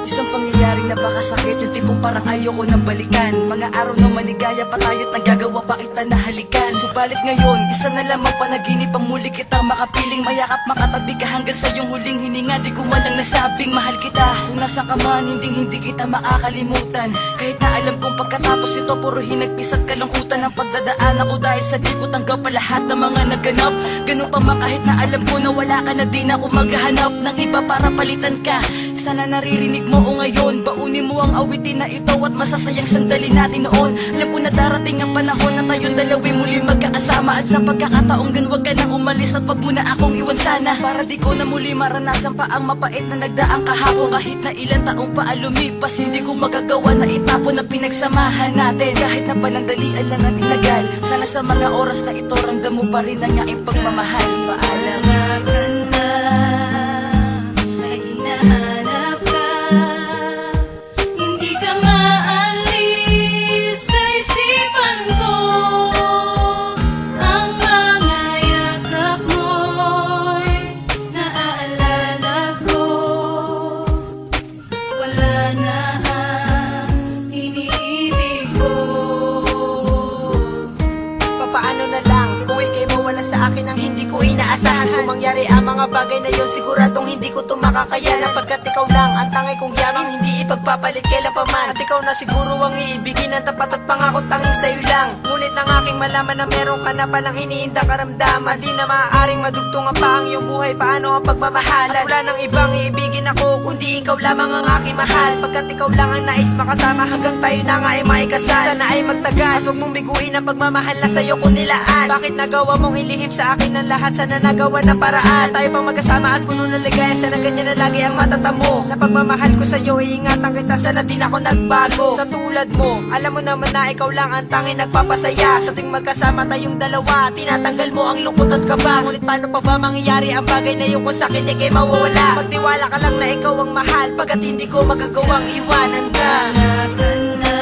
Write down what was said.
Isang pangyayaring napakasakit, yung tipong parang ayoko nang balikan. Mga araw na maligaya pa tayo't nagagawa pa kita na halikan. Subalit ngayon, isa na lamang panaginip ang muli kitang makapiling. Mayakap makatabi ka hanggang sa iyong huling hininga. Di ko man lang nasabing mahal kita. Kung nasa ka man, hindi kita makakalimutan. Kahit na alam kong pagkatapos ito puro hinagpis at kalungkutan ang pagdadaan ako. Dahil sa di ko tanggap pa lahat ng mga naganap. Ganun pa man kahit na alam ko na wala ka na, di na ako maghahanap ng iba para palitan ka. Sana naririnig mo o ngayon, baunin mo ang awitin na ito at masasayang sandali natin noon. Alam ko na darating ang panahon na tayong dalawi muli magkakasama. At sa pagkakataong gan wag ka nang umalis at wag mo na akong iwan sana. Para di ko na muli maranasan pa ang mapait na nagdaang kahapon. Kahit na ilang taong pa lumipas, hindi ko magagawa na itapon ang pinagsamahan natin. Kahit na panandalian lang ang tinagal, sana sa mga oras na ito ramdam mo pa rin ang aking pagmamahal. Paalam ka na, ay hinahanap ka. Hindi ka maalis sa isipan ko. Ang mga yakap mo'y naaalala ko. Wala na ang iniibig ko. Papaano na lang kung ika'y mawala sa akin ang hindi ko inaasahan. Kung mangyari ang mga bagay na yon, siguradong hindi ko ito makakayanan. Pagkat ikaw lang ang tangay kong yaman, hindi ipagpapalit kailan pa man. At ikaw na siguro ang iibigin ng tapat at pangako tanging sa'yo lang. Ngunit nang aking malaman na meron ka na palang iniindang karamdaman, di na maaaring madugtungan pa ang iyong buhay. Paano ang pagmamahalan? At wala nang ibang iibigin ako kundi ikaw lamang ang aking mahal. Pagkat ikaw lang ang nais makasama hanggang tayo na nga ay maikasal. Sana ay magtagal at huwag mong biguin ang pagmamahal na sa'yo ko nilaan. Bakit nagawa mong ilihim sa akin ang lahat? Sana nagawa ng paraan tayo pang magkasama at puno ng ligaya. Sana ganyan na lagi ang matatamo na pagmamahal ko sa'yo. Iingatan kita, sana din ako nagbago. Sa tulad mo, alam mo naman na ikaw lang ang tanging nagpapasaya. Sa tuwing magkasama tayong dalawa, tinatanggal mo ang lungkot at kaba. Ngunit paano pa ba mangyayari ang bagay na yung kung sa'kin ika'y mawawala? Magtiwala ka lang na ikaw ang mahal, pagkat hindi ko magagawang iwanan ka. Hanap ka na.